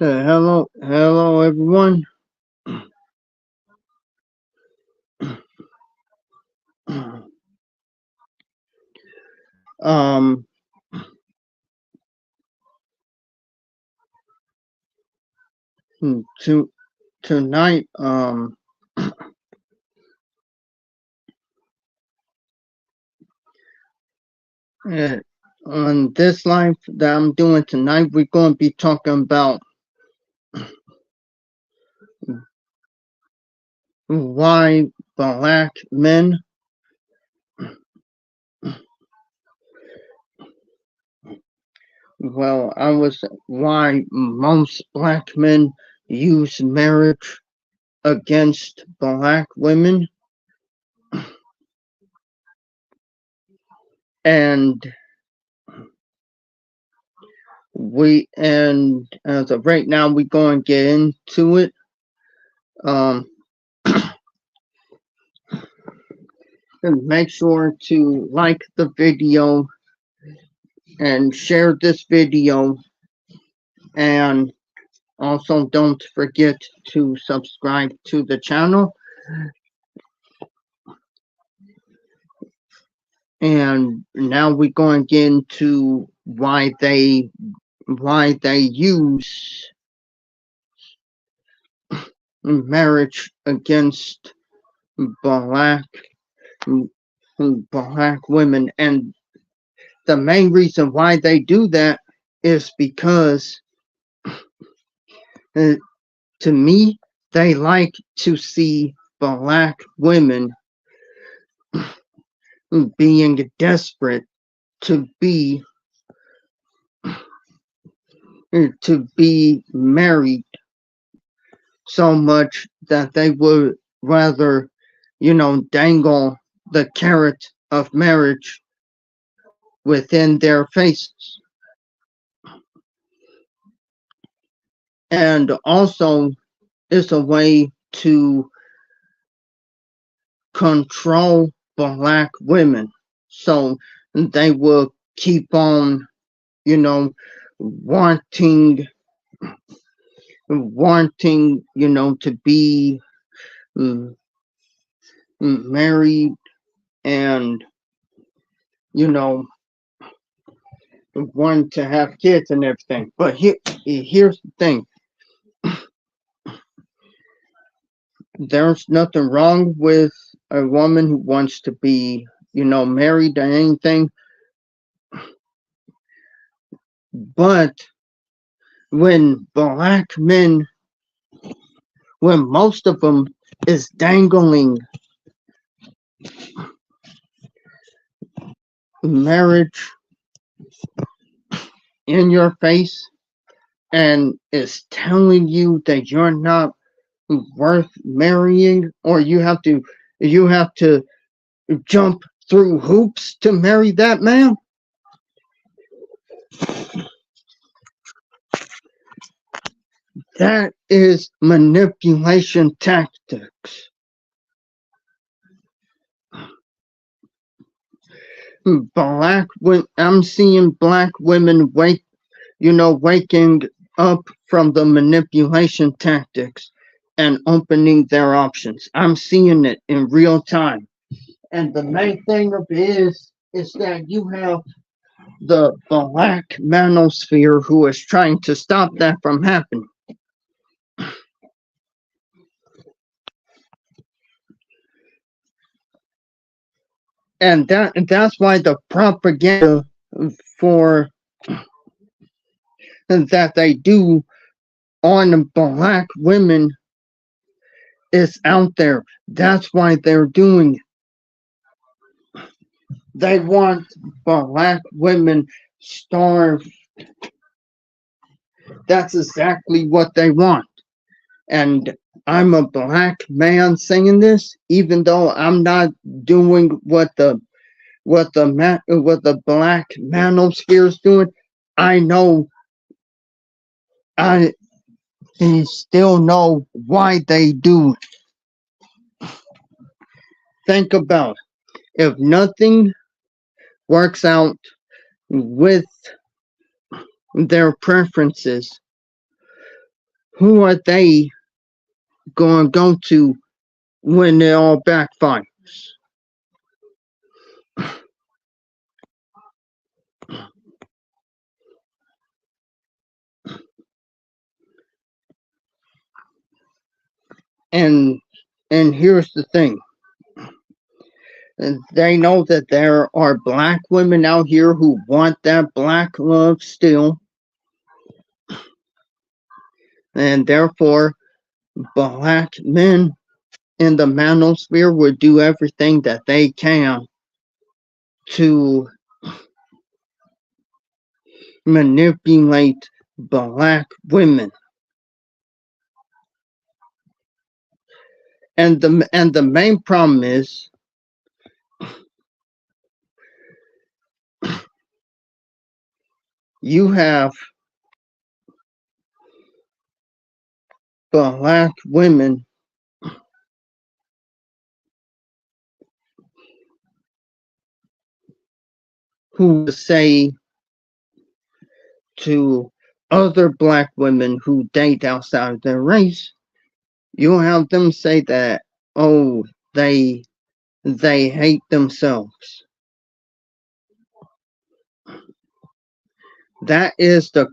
Hello everyone. Um, to tonight, eh, on this live that I'm doing tonight, we're going to be talking about why black men, why most black men use marriage against black women, and and as of right now, we're going to get into it. Um, and make sure to like the video and share this video, and also don't forget to subscribe to the channel. And now we're going to get into why they use marriage against black black women. And the main reason why they do that is because uh, to me, they like to see black women being desperate to be married so much that they would rather, dangle the carrot of marriage within their faces. And also, it's a way to control black women. So they will keep on, you know, wanting, to be mm, married and, you know, want to have kids and everything. But here's the thing. There's nothing wrong with a woman who wants to be, married or anything. But when black men, when most of them is dangling marriage in your face and is telling you that you're not worth marrying, or you have to jump through hoops to marry that man, that is manipulation tactics. I'm seeing black women waking up from the manipulation tactics and opening their options. I'm seeing it in real time. And the main thing of it is that you have the black manosphere who is trying to stop that from happening. And that's why the propaganda for that they do on black women is out there. That's why they're doing it. They want black women starved. That's exactly what they want. And I'm a black man saying this, even though I'm not doing what the black manosphere is doing. I know I still know why they do. Think about it. If nothing works out with their preferences, who are they going to go to when it all backfires? And here's the thing. They know that there are black women out here who want that black love still. And therefore, black men in the manosphere would do everything that they can to manipulate black women. And the main problem is you have black women who say to other black women who date outside of their race, you'll have them say that, oh, they hate themselves. That is the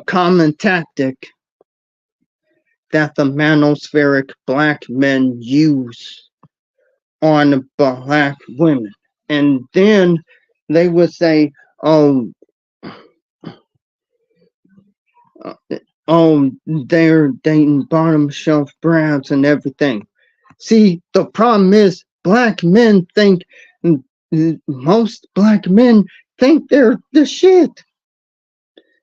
common tactic that the manospheric black men use on black women. And then they would say, oh, they're dating bottom shelf brats and everything. See, the problem is most black men think they're the shit.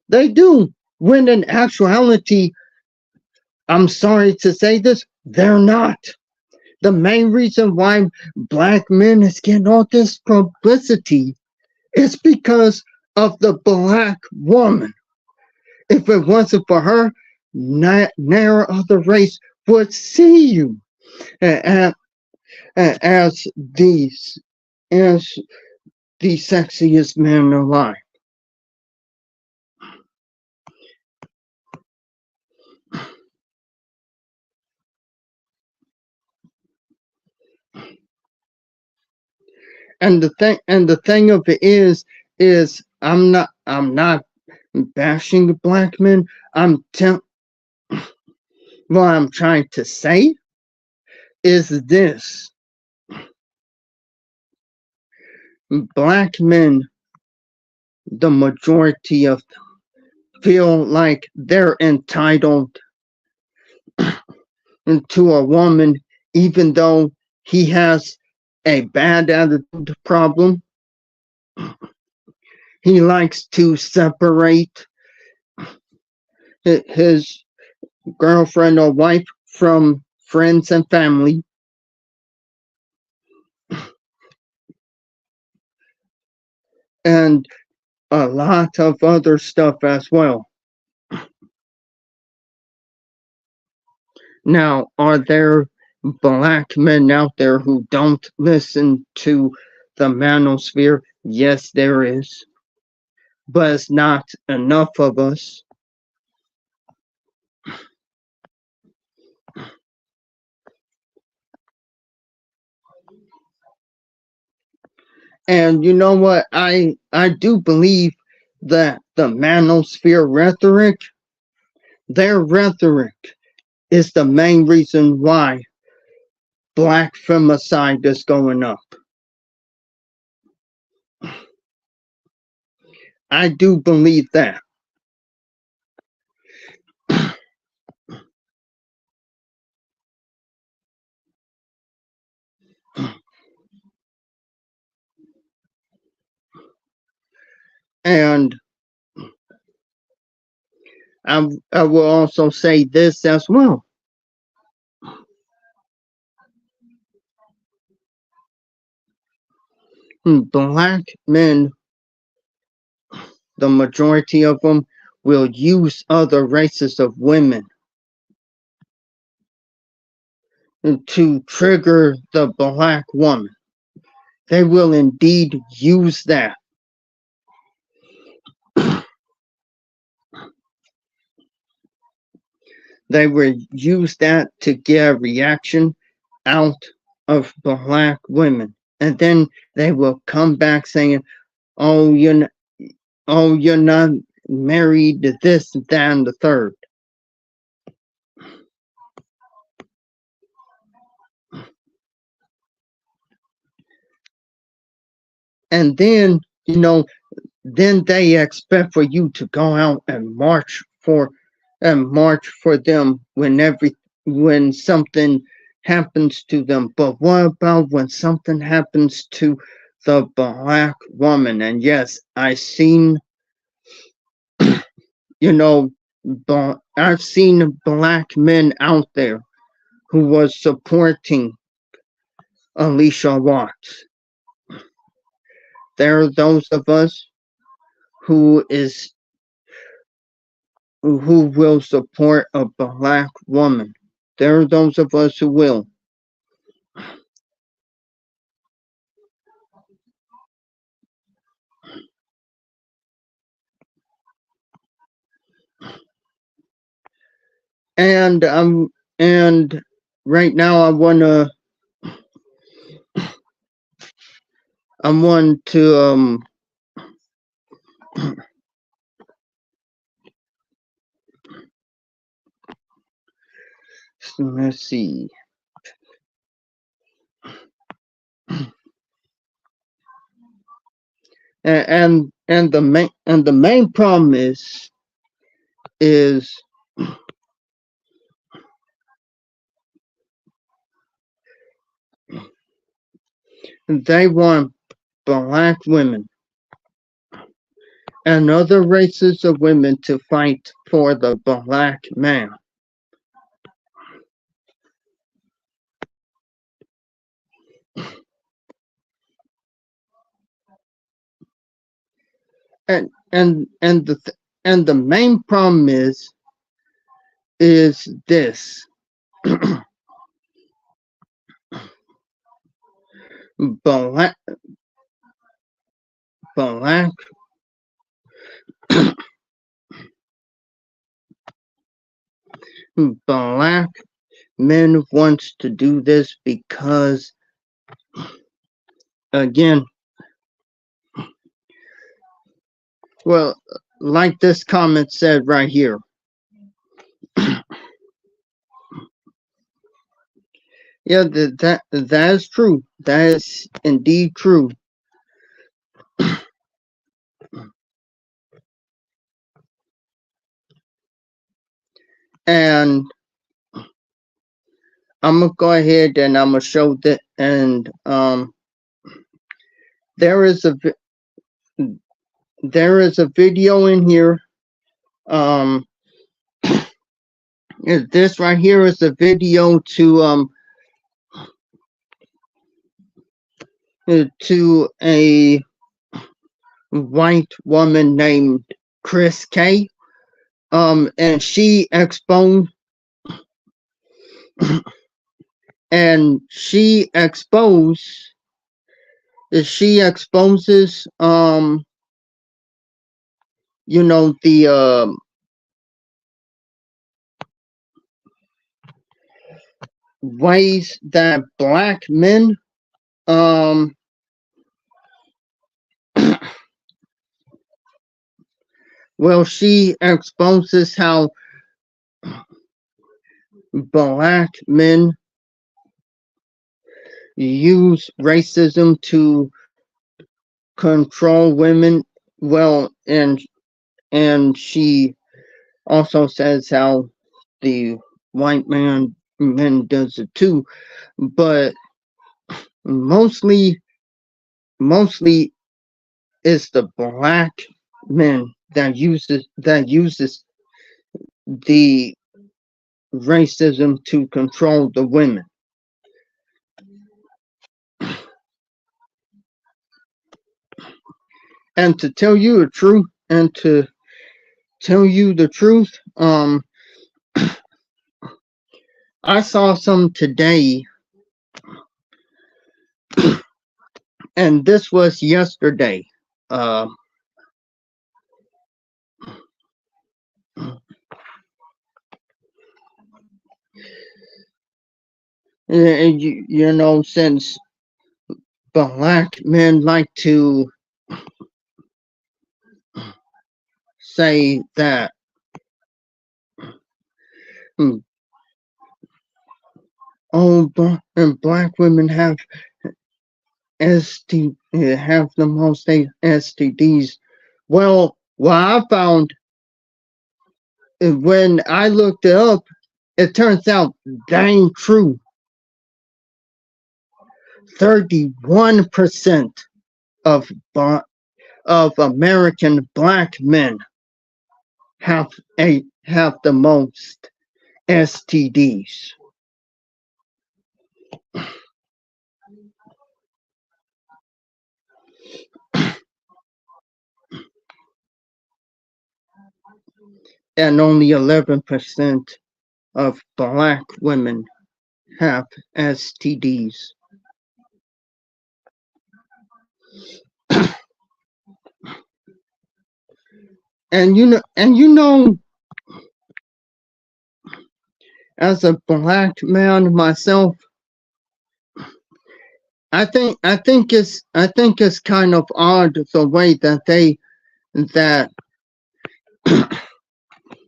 They do. When in actuality, I'm sorry to say this, they're not. The main reason why black men is getting all this publicity is because of the black woman. If it wasn't for her, never other race would see you as the sexiest man alive. And the thing of it is I'm not bashing black men. What I'm trying to say is this. Black men, the majority of them, feel like they're entitled to a woman even though he has a bad attitude problem. He likes to separate his girlfriend or wife from friends and family. And a lot of other stuff as well. Now, are there black men out there who don't listen to the manosphere? Yes, there is. But it's not enough of us. And you know what? I do believe that the manosphere rhetoric, their rhetoric is the main reason why black femicide is going up. I do believe that. And I will also say this as well. Black men, the majority of them, will use other races of women to trigger the black woman. They will indeed use that. They would use that to get a reaction out of black women. And then they will come back saying, oh, you're not married to this, that, and the third. And then, then they expect for you to go out and march for them when something happens to them. But what about when something happens to the black woman? And yes, I've seen I've seen black men out there who was supporting Alicia Watts. There are those of us who will support a black woman. There are those of us who will. And right now I want to let's see. And the main problem is they want black women and other races of women to fight for the black man. And the main problem is this. black black men wants to do this because, again, well, like this comment said right here, yeah, that is true. That is indeed true. And I'm gonna go ahead and I'm gonna show that. And there is a video in here. This right here is a video to a white woman named Chris K. And she exposes the ways that black men well, she exposes how black men use racism to control women. Well, and she also says how the white men does it too, but mostly it's the black men that uses the racism to control the women. And to tell you the truth, I saw some today, and this was yesterday. you know, since black men like to say that hmm, and black women have have the most STDs. Well, what I found when I looked it up, it turns out that ain't true. 31% of of American black men have the most STDs. And only 11% of black women have STDs. And as a black man myself, I think it's kind of odd the way that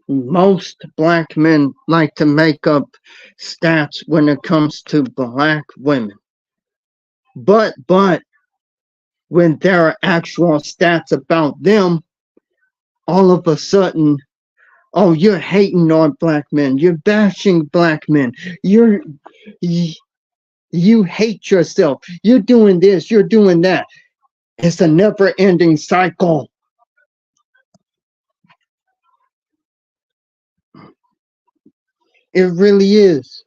most black men like to make up stats when it comes to black women. But when there are actual stats about them, all of a sudden, oh, you're hating on black men, you're bashing black men, you hate yourself, you're doing this, you're doing that. It's a never-ending cycle. It really is.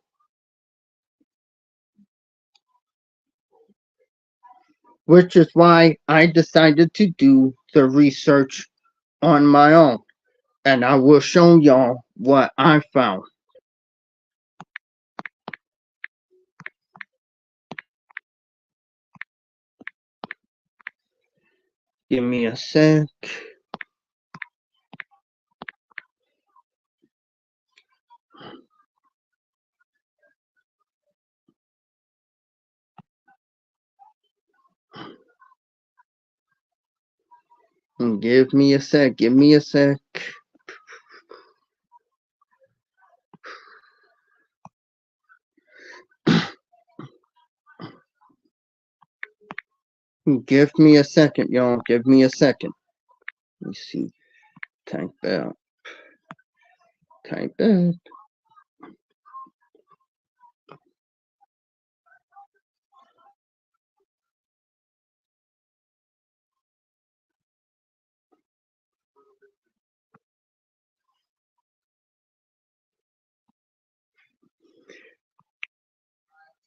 Which is why I decided to do the research on my own. And I will show y'all what I found. Give me a sec. Give me a sec. Give me a sec. Give me a second, y'all. Give me a second. Let me see. Type out. Type out.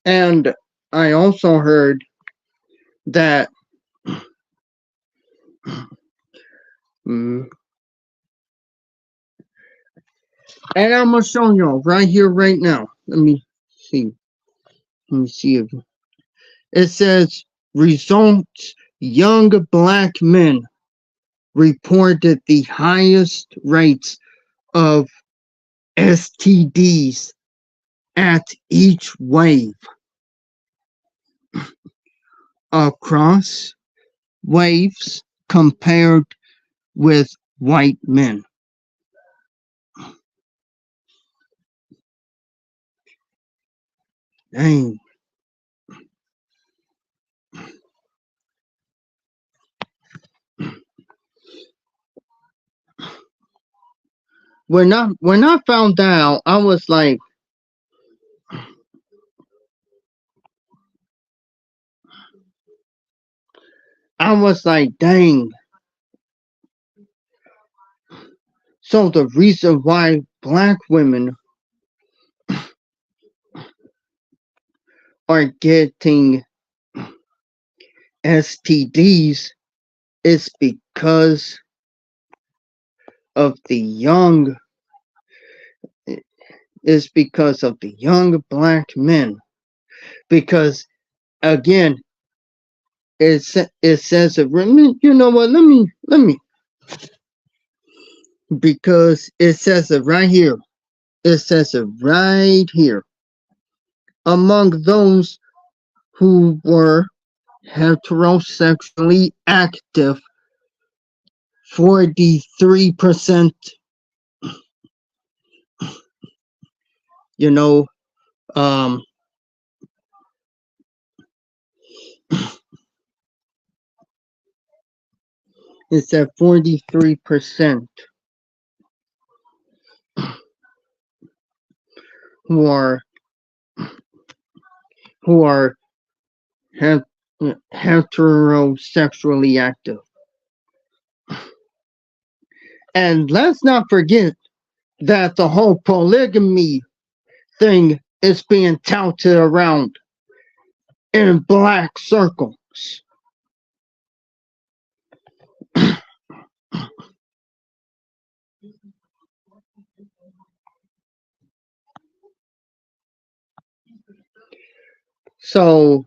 And I also heard that and I'm gonna show y'all right here, right now. Let me see. Let me see if it says results. Young black men reported the highest rates of STDs at each wave across waves compared with white men. Dang. When I found out, I was like, dang. So the reason why black women are getting STDs is because of the young black men. Because again, it says you know what, let me because it says it right here. It says it right here. among those who were heterosexually active, 43%, you know, um, it's at 43% who are who are het- heterosexually active. And let's not forget that the whole polygamy thing is being touted around in black circles. So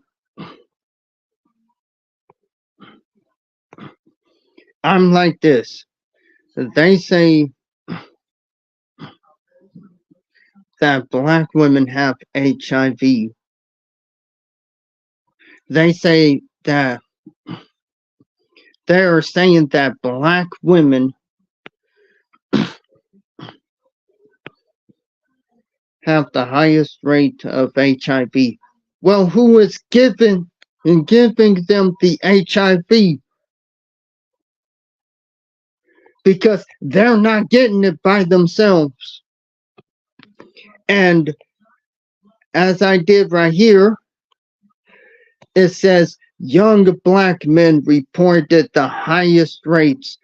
I'm like this. They say that black women have HIV. They say that they are saying that black women have the highest rate of HIV. Well, who is giving them the HIV? Because they're not getting it by themselves. And as I did right here, it says young black men reported the highest rates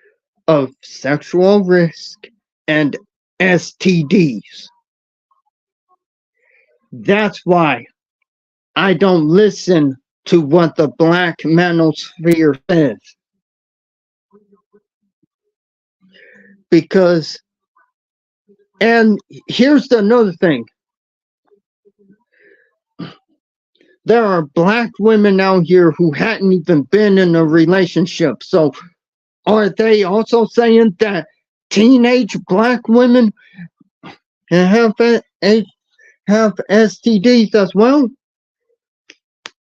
of sexual risk and STDs. That's why I don't listen to what the black manosphere says. Because, and here's another thing. There are black women out here who hadn't even been in a relationship. So are they also saying that teenage black women have STDs as well?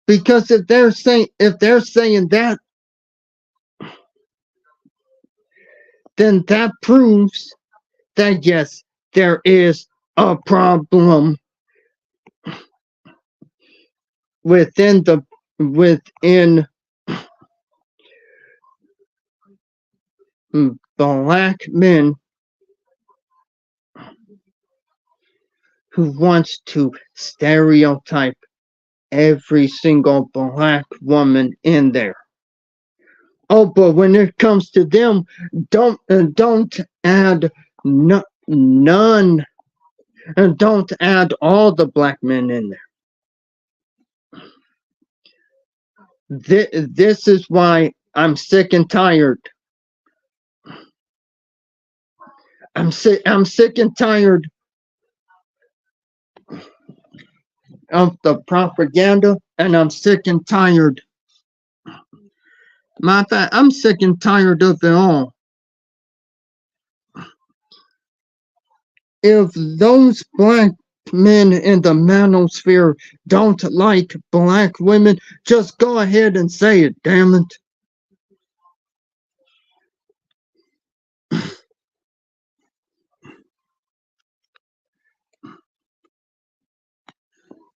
Because if they're saying that, then that proves that yes, there is a problem within black men who wants to stereotype every single black woman in there. Oh, but when it comes to them, don't add none, and don't add all the black men in there. This is why I'm sick and tired. I'm sick and tired of the propaganda, and I'm sick and tired. Matter of fact, I'm sick and tired of it all. If those black men in the manosphere don't like black women, just go ahead and say it, damn it.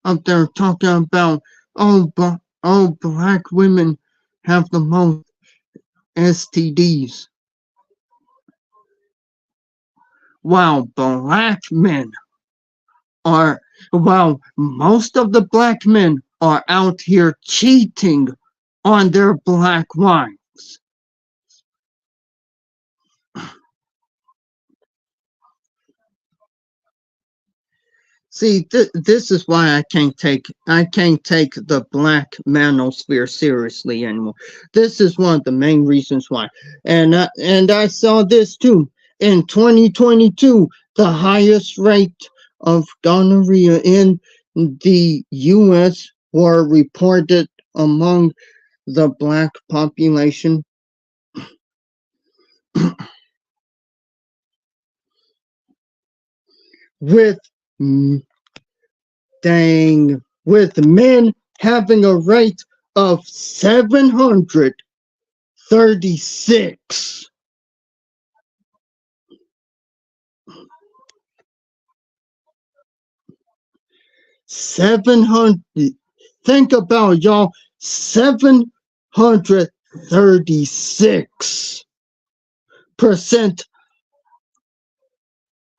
Up there talking about, oh, black women have the most STDs. While black men are, while most of the black men are out here cheating on their black wives. See, this is why I can't take the black manosphere seriously anymore. This is one of the main reasons why. And I saw this too in 2022, the highest rate of gonorrhea in the U.S. were reported among the black population. With dang with men having a rate of 736. 700. Think about y'all. 736%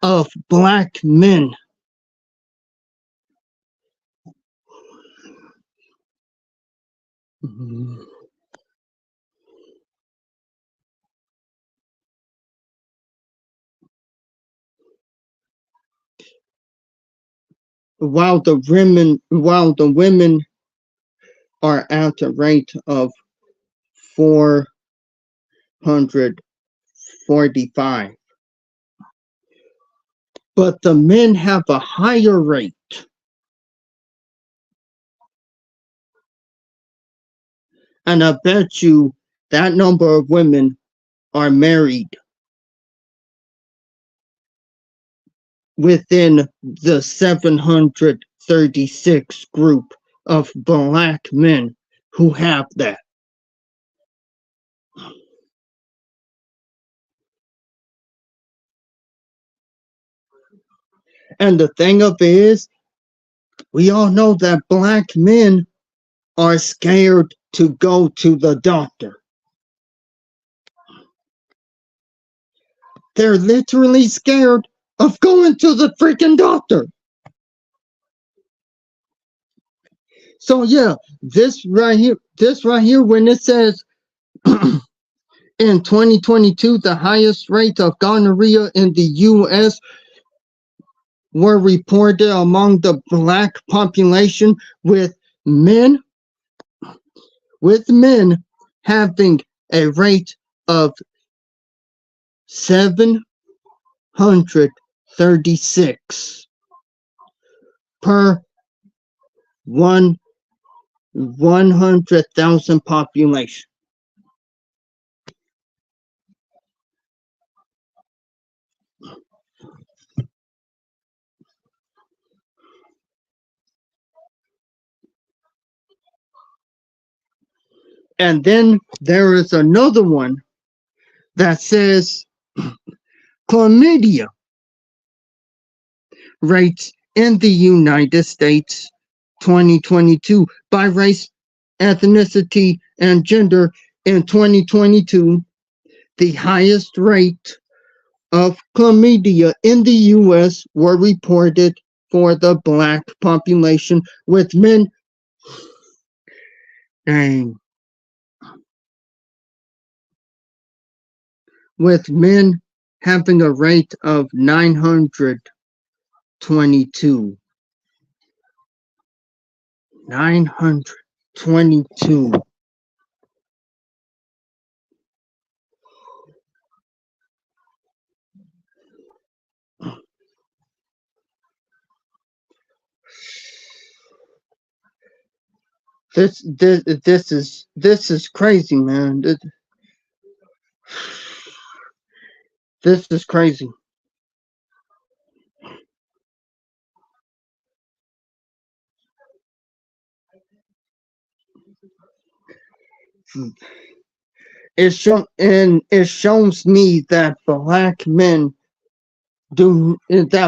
of black men. While the women are at a rate of 445. But the men have a higher rate. And I bet you that number of women are married within the 736 group of black men who have that. And the thing of it is, we all know that black men are scared to go to the doctor. They're literally scared of going to the freaking doctor. So yeah, this right here, when it says in 2022, the highest rates of gonorrhea in the U.S. were reported among the black population, with men having a rate of 736 per 100,000 population. And then there is another one that says chlamydia rates in the United States 2022 by race, ethnicity, and gender. In 2022, the highest rate of chlamydia in the U.S. were reported for the black population, with men having a rate of 922. 922. This is crazy, man. This is crazy. It shows me that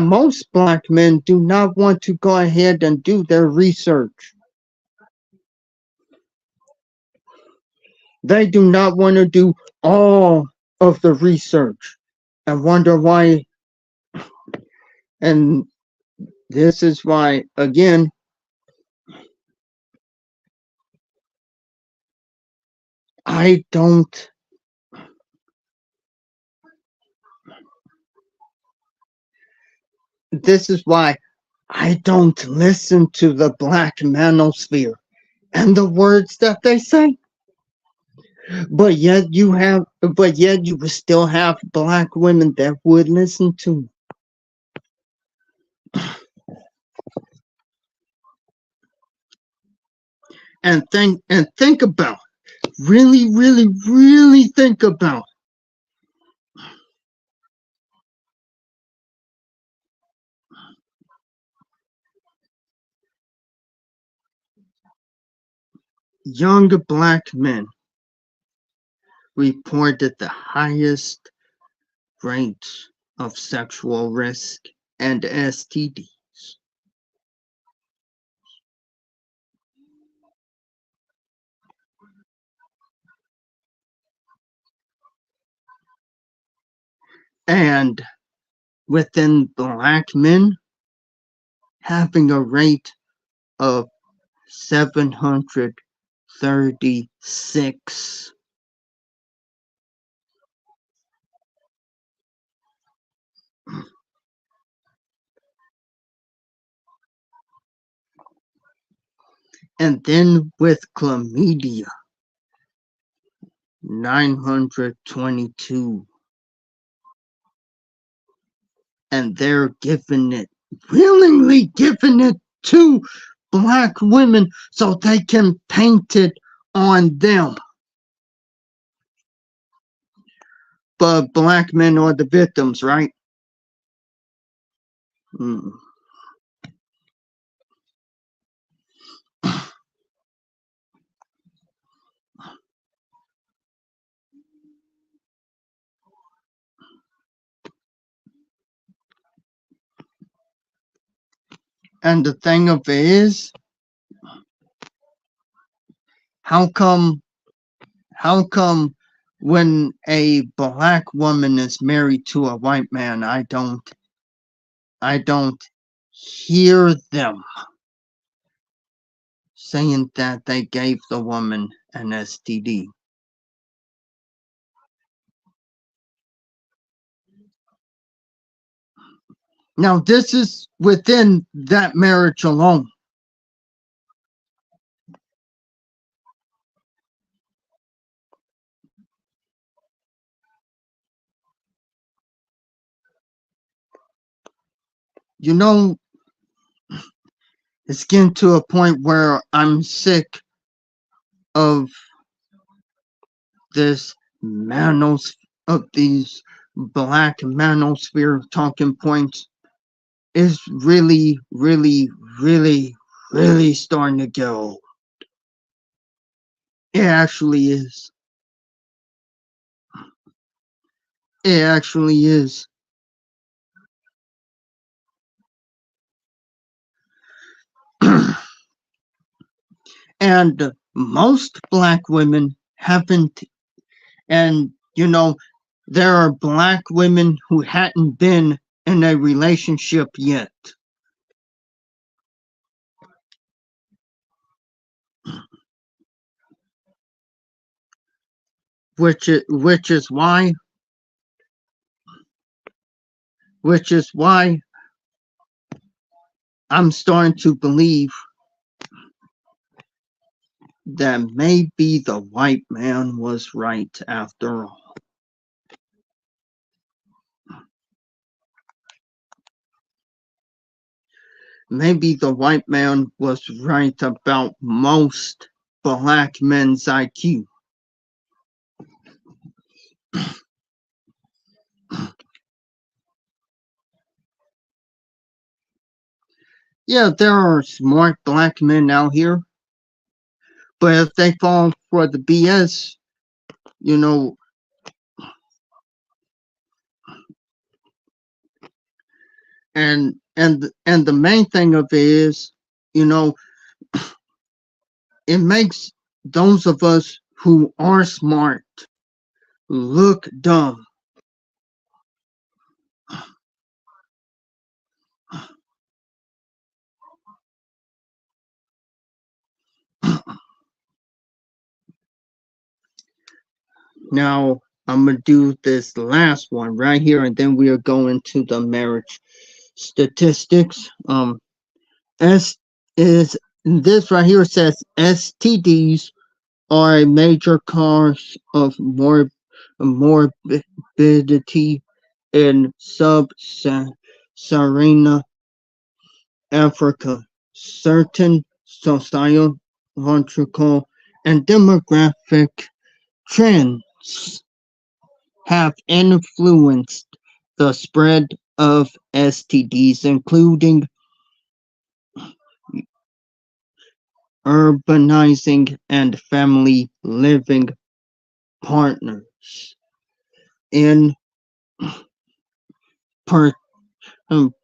most black men do not want to go ahead and do their research. They do not want to do all of the research and wonder why. And this is why, again, I don't. This is why I don't listen to the black manosphere and the words that they say. But yet you would still have black women that would listen to. And think about, really think about young black men reported the highest rates of sexual risk and STDs. And within black men, having a rate of 736. And then with chlamydia, 922. And they're giving it, willingly giving it to black women so they can paint it on them. But black men are the victims, right? Mm. And the thing of it is, how come when a black woman is married to a white man, I don't hear them saying that they gave the woman an STD. Now, this is within that marriage alone. You know, it's getting to a point where I'm sick of this manos of these black manosphere talking points. Is really, really, really, really starting to get old. It actually is. It actually is. And most black women haven't, and there are black women who hadn't been in a relationship yet. Which is why I'm starting to believe that maybe the white man was right after all. Maybe the white man was right about most black men's IQ. Yeah, there are smart black men out here, but if they fall for the BS, you know, and the main thing of it is, you know, it makes those of us who are smart look dumb. Now I'm gonna do this last one right here, and then we are going to the marriage statistics. S is this right here says STDs are a major cause of morbidity in sub-Saharan Africa. Certain sociological and demographic trends have influenced the spread of STDs, including urbanizing, and family living partners in per-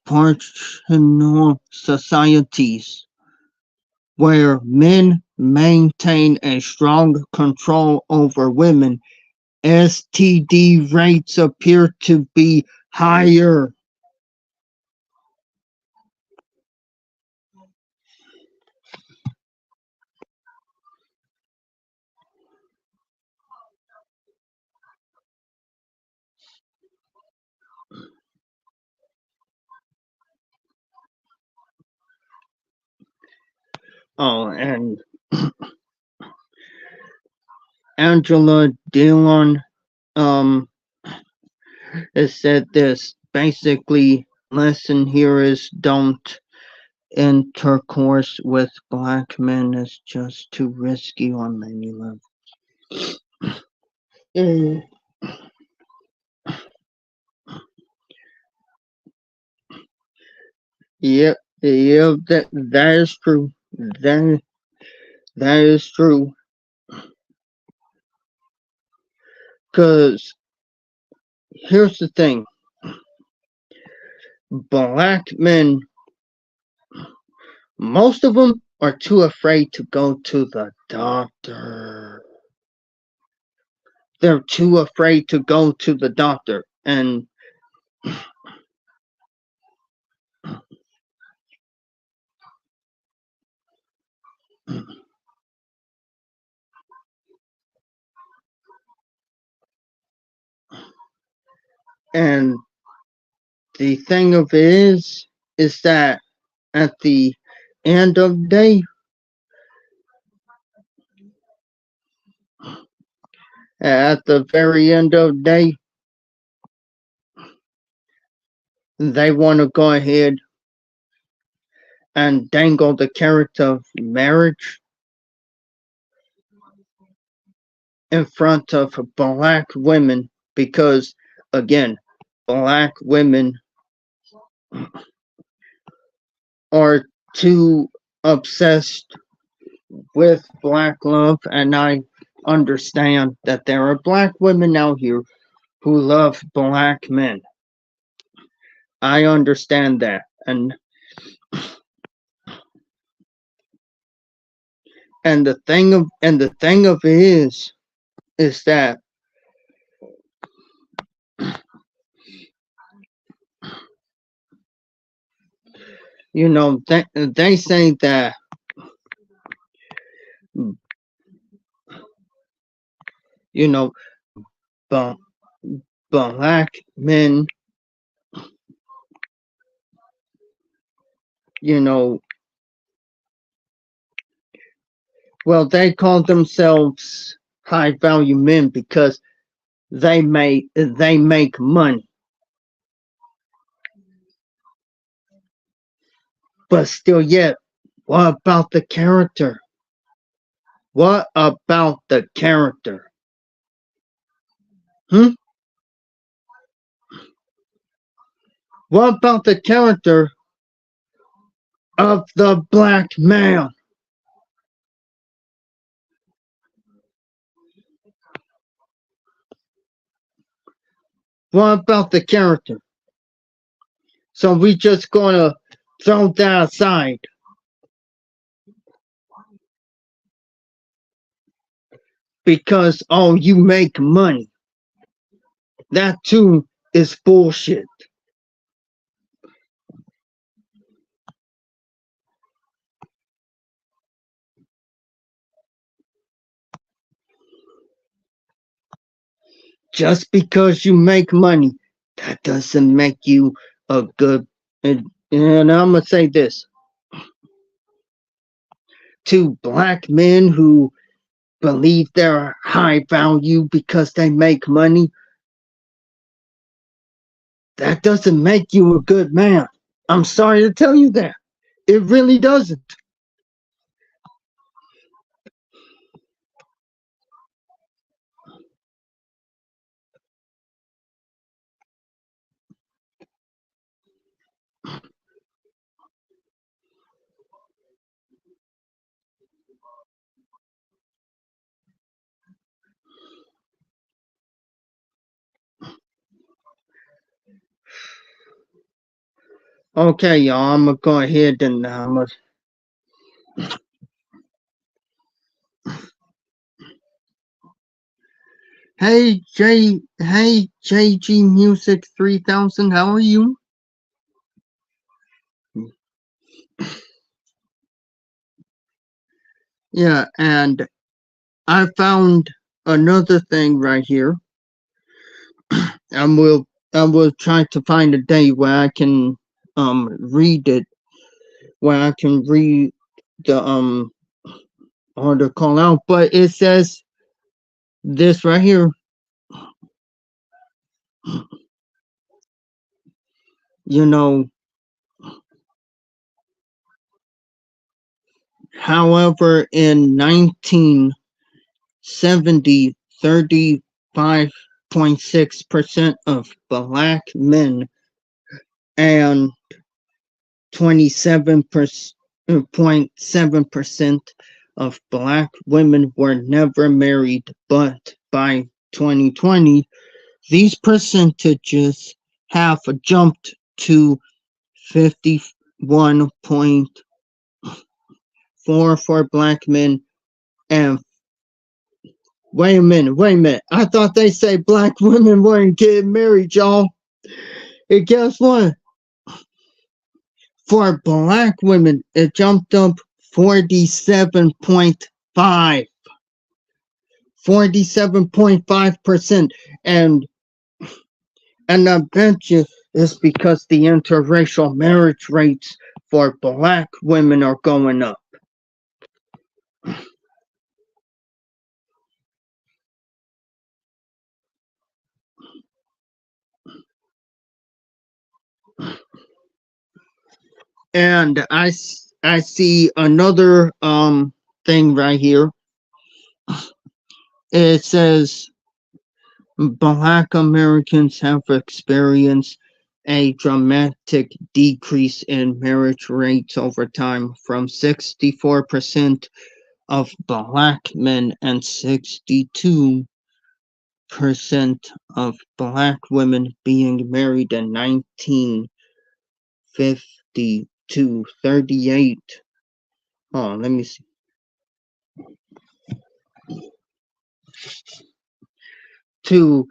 patriarchal societies where men maintain a strong control over women. STD rates appear to be higher. Oh, and Angela Dillon um has said this. Basically, lesson here is don't intercourse with black men is just too risky on many levels. Mm. Yep, yep, that is true. That that is true. Cause here's the thing: black men, most of them are too afraid to go to the doctor. They're too afraid to go to the doctor, and the thing of it is that at the end of the day, at the very end of the day, they want to go ahead and dangle the carrot of marriage in front of black women because, again, black women are too obsessed with black love, and I understand that there are black women out here who love black men. I understand that, and the thing of it is that they say that you know b- black men, you know well, they call themselves high value men because they make money. But still yet, what about the character? What about the character? Hmm? What about the character of the black man? What about the character? So we just gonna throw that aside because oh you make money. That too is bullshit. Just because you make money, that doesn't make you a good. And I'm gonna say this to black men who believe they're high value because they make money. That doesn't make you a good man. I'm sorry to tell you that. It really doesn't. Okay, y'all, I'm gonna go ahead and hey JG Music 3000, how are you? Yeah, and I found another thing right here. I will try to find a day where I can read it, where I can read the article out, but it says this right here. You know, however, in 1970, 35.6% of black men and 27.7% of black women were never married, but by 2020, these percentages have jumped to 51.4 for black men and wait a minute. I thought they say black women weren't getting married, y'all. And guess what? For black women, it jumped up 47.5. 47.5%. And I bet you it's because the interracial marriage rates for black women are going up. And I see another thing right here. It says black Americans have experienced a dramatic decrease in marriage rates over time from 64% of black men and 62% of black women being married in 1950 to 38. Oh, let me see. To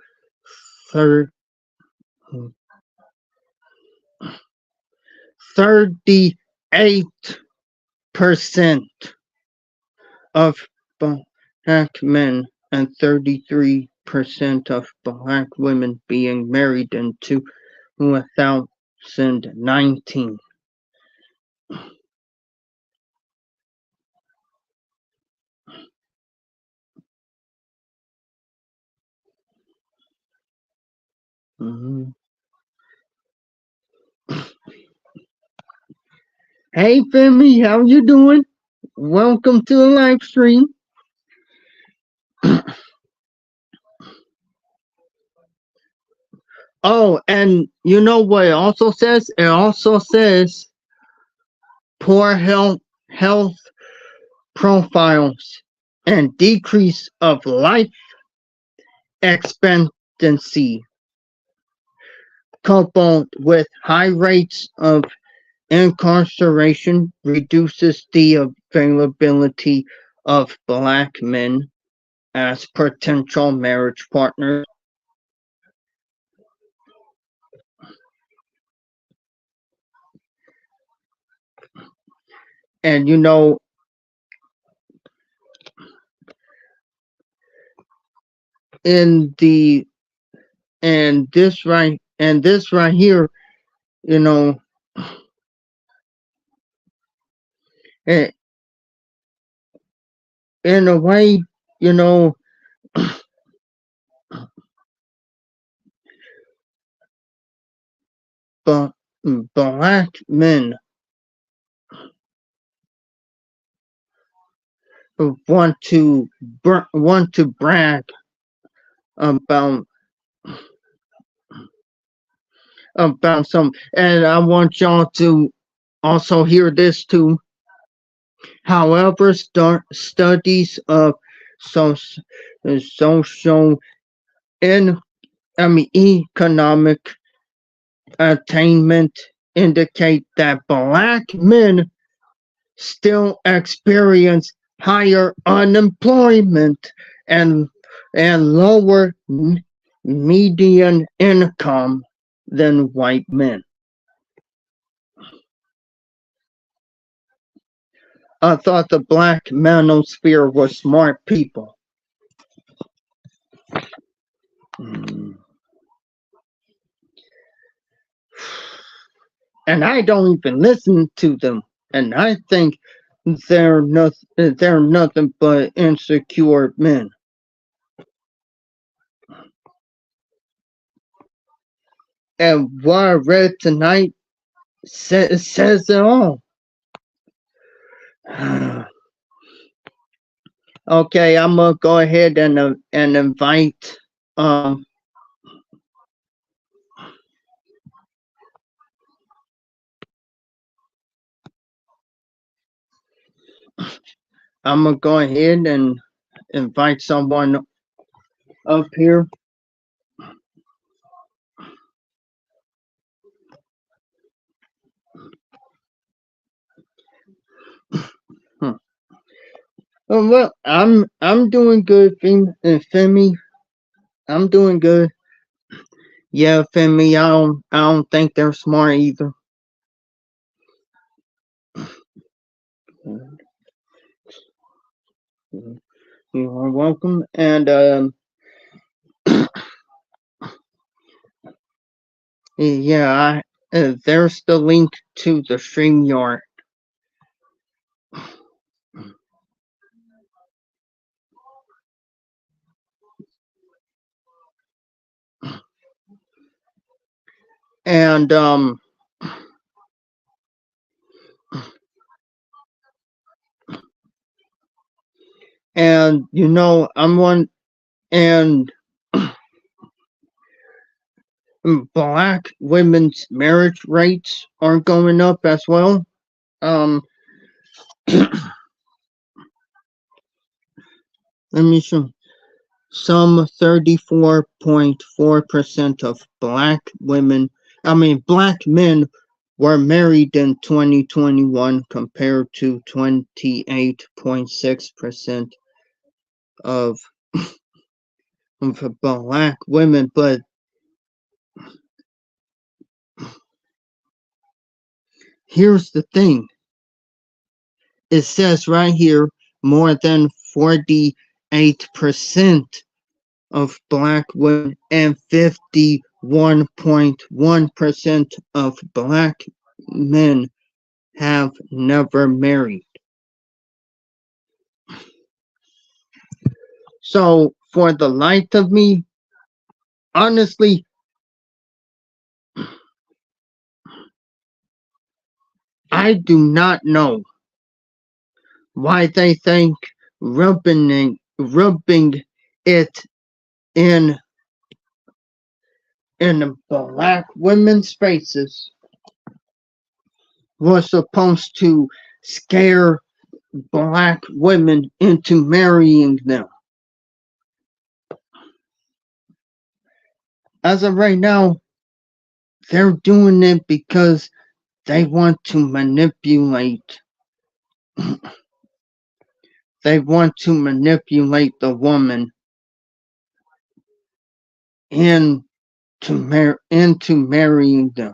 38% of black men and 33% of black women being married in 2019. Mm-hmm. Hey Femi, how you doing? Welcome to the live stream. Oh, and you know what it also says? It also says poor health profiles and decrease of life expectancy coupled with high rates of incarceration reduces the availability of black men as potential marriage partners. And you know, in the this right here, you know, in a way, you know, but black men want to brag about some, and I want y'all to also hear this too. However, studies of social and economic attainment indicate that black men still experience higher unemployment and lower median income than white men. I thought the black manosphere was smart people. And I don't even listen to them. And I think they're nothing but insecure men. And what I read tonight says it all. Okay, I'm gonna go ahead and invite I'm gonna go ahead and invite someone up here. Well, I'm doing good, Femi. I'm doing good. Yeah, Femi. I don't think they're smart either. You are welcome. And yeah, there's the link to the StreamYard. And you know, I'm one and black women's marriage rates are going up as well. Let me show. Some 34.4% of black men were married in 2021 compared to 28.6% of black women. But here's the thing. It says right here, more than 48% of black women and 51.1% of black men have never married. So, for the life of me, honestly, I do not know why they think rubbing it in black women's faces was supposed to scare black women into marrying them. As of right now, they're doing it because they want to manipulate. They want to manipulate the woman into marrying them.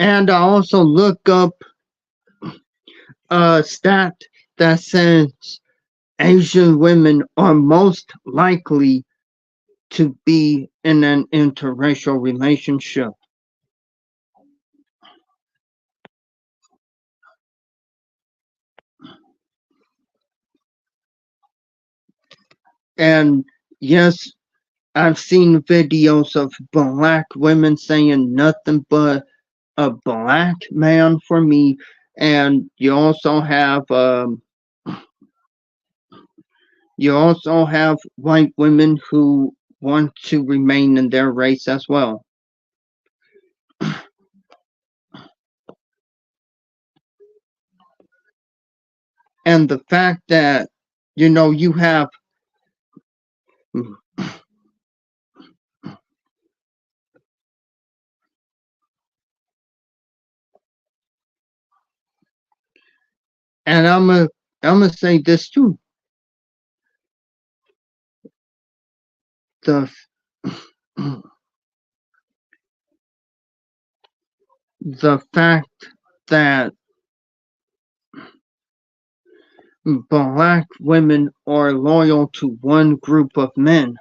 And I also look up a stat that says Asian women are most likely to be in an interracial relationship. And yes, I've seen videos of black women saying nothing but a black man for me. And you also have white women who want to remain in their race as well. And the fact that you have and I'm gonna say this too. The the fact that black women are loyal to one group of men,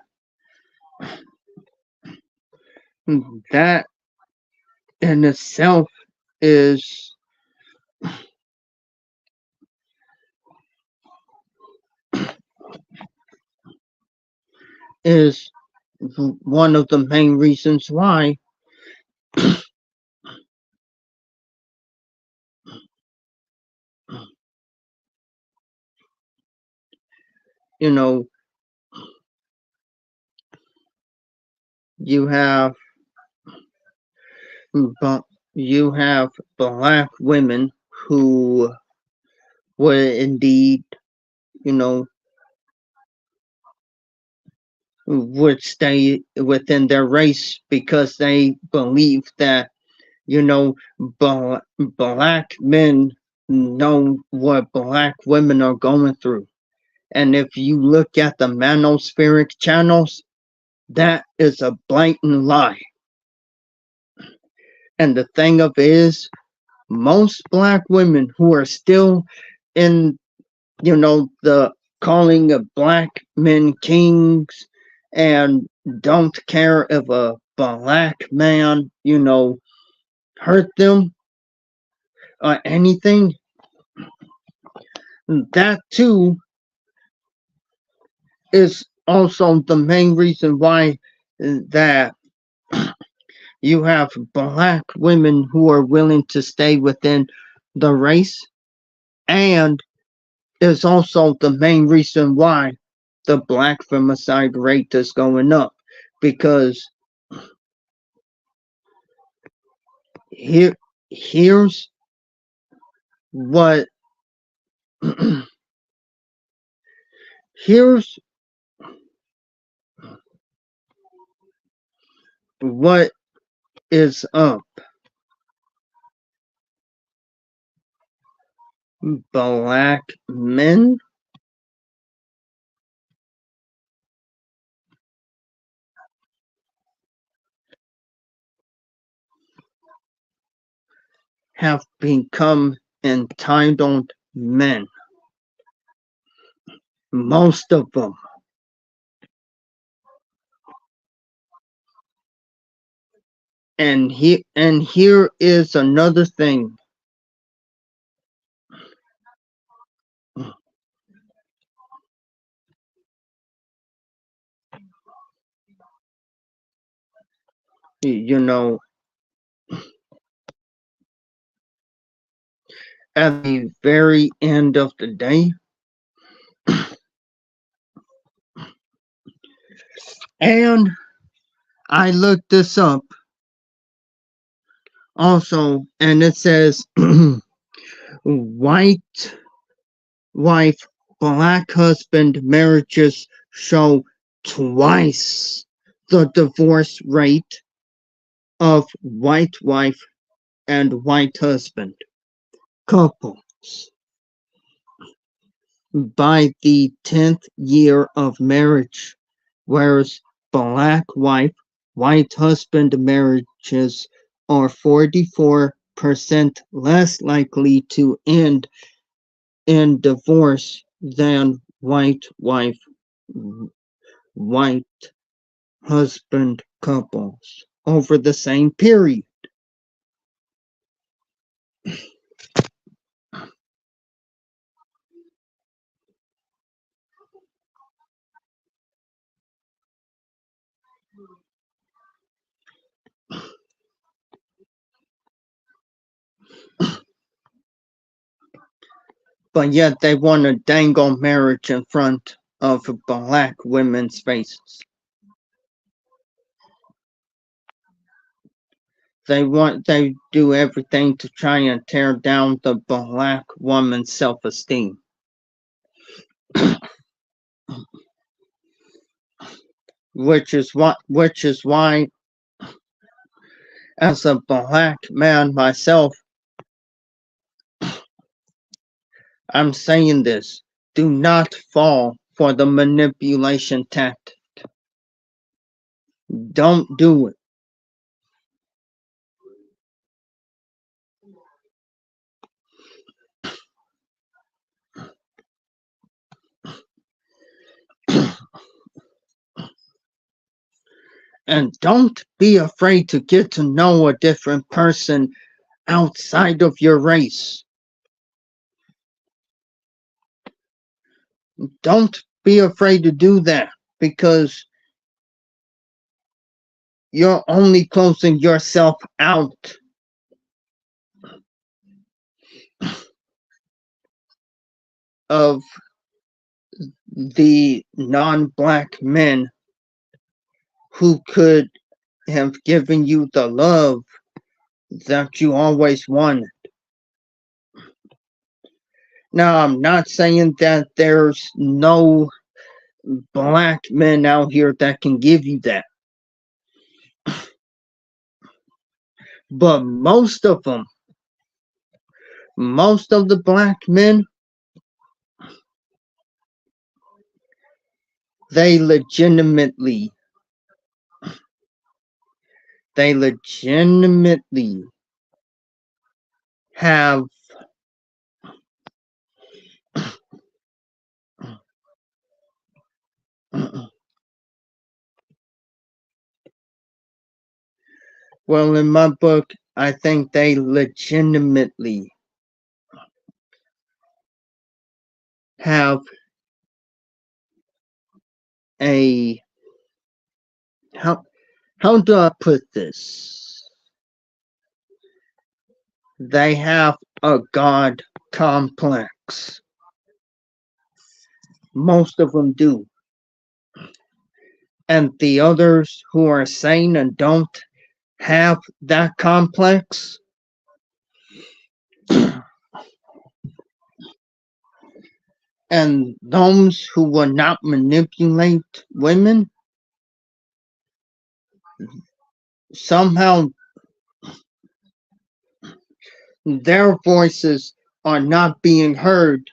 that in itself is is one of the main reasons why you know you have but you have black women who would indeed you know would stay within their race because they believe that black men know what black women are going through. And if you look at the manospheric channels, that is a blatant lie. And the thing of it is, most black women who are still in, the calling of black men kings and don't care if a black man, hurt them or anything, that too is also the main reason why that you have black women who are willing to stay within the race, and is also the main reason why the black femicide rate is going up, because here here's what here's what is up. Black men have become entitled men. Most of them. And here is another thing. You know, at the very end of the day, and I looked this up also, and it says white wife, black husband marriages show twice the divorce rate of white wife and white husband couples by the 10th year of marriage, whereas black wife, white husband marriages are 44% less likely to end in divorce than white wife, white husband couples over the same period. but yet they want to dangle marriage in front of black women's faces. They do everything to try and tear down the black woman's self-esteem. Which is why as a black man myself, I'm saying this. Do not fall for the manipulation tactic. Don't do it. And don't be afraid to get to know a different person outside of your race. Don't be afraid to do that, because you're only closing yourself out of the non-black men who could have given you the love that you always wanted. Now, I'm not saying that there's no black men out here that can give you that, but most of them, most of the black men, they legitimately have well, in my book, I think they legitimately have a how do I put this? They have a God complex. Most of them do. And the others who are sane and don't have that complex, and those who will not manipulate women, somehow their voices are not being heard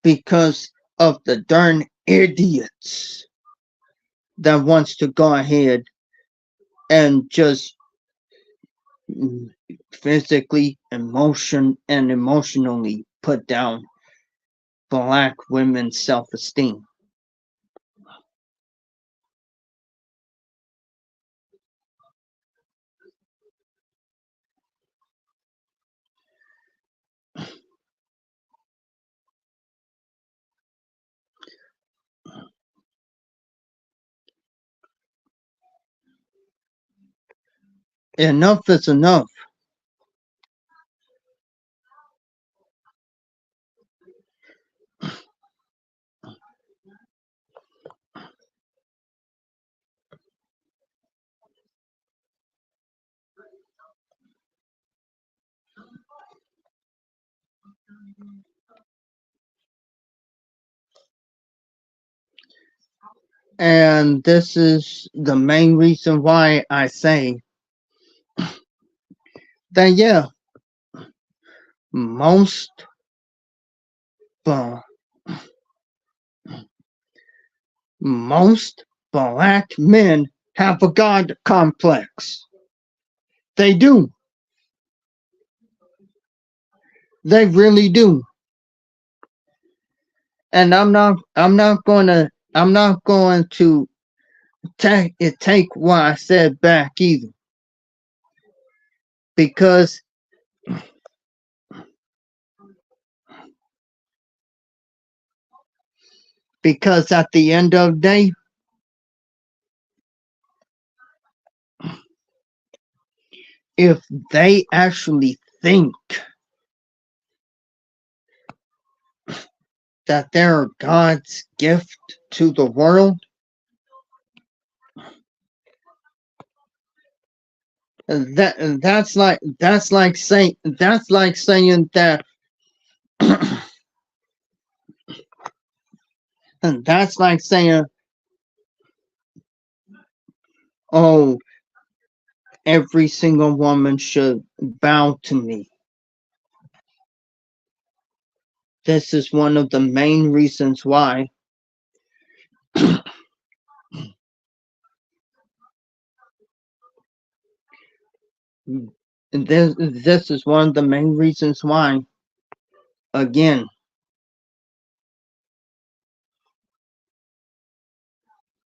because of the darn idiots that wants to go ahead and just physically, emotionally put down black women's self-esteem. Enough is enough. And this is the main reason why I say that, yeah, most uh, most black men have a God complex. They do. They really do. And I'm not going to take what I said back either. Because at the end of the day, if they actually think that they're God's gift to the world. That's like saying that that's like saying, oh, every single woman should bow to me. This is one of the main reasons why this is one of the main reasons why, again,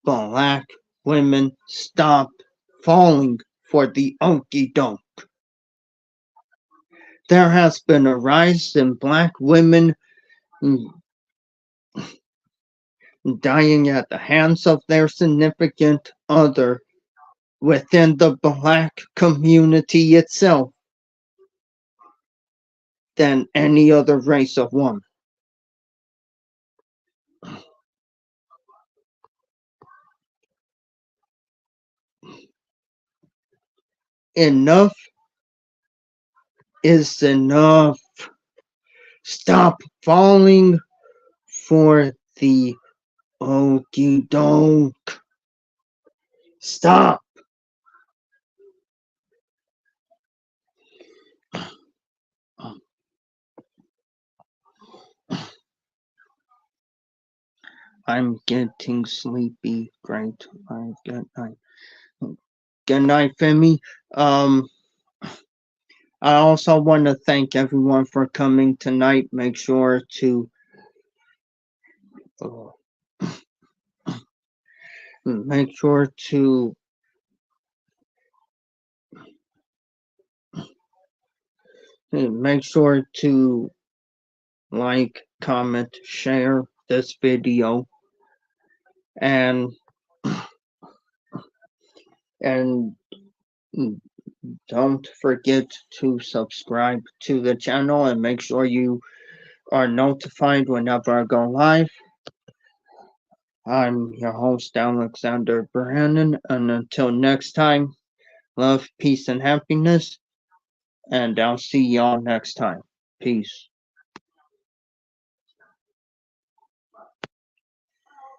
black women stop falling for the okie doke. There has been a rise in black women dying at the hands of their significant other within the black community itself than any other race of woman. Enough is enough. Stop falling for the okie doke. Stop. I'm getting sleepy. Great. Good night. Good night, Femi. I also want to thank everyone for coming tonight. Make sure to uh, make sure to make sure to like, comment, share this video, and and don't forget to subscribe to the channel and make sure you are notified whenever I go live. I'm your host, Alexander Brannon, and until next time, love, peace, and happiness, and I'll see y'all next time. Peace.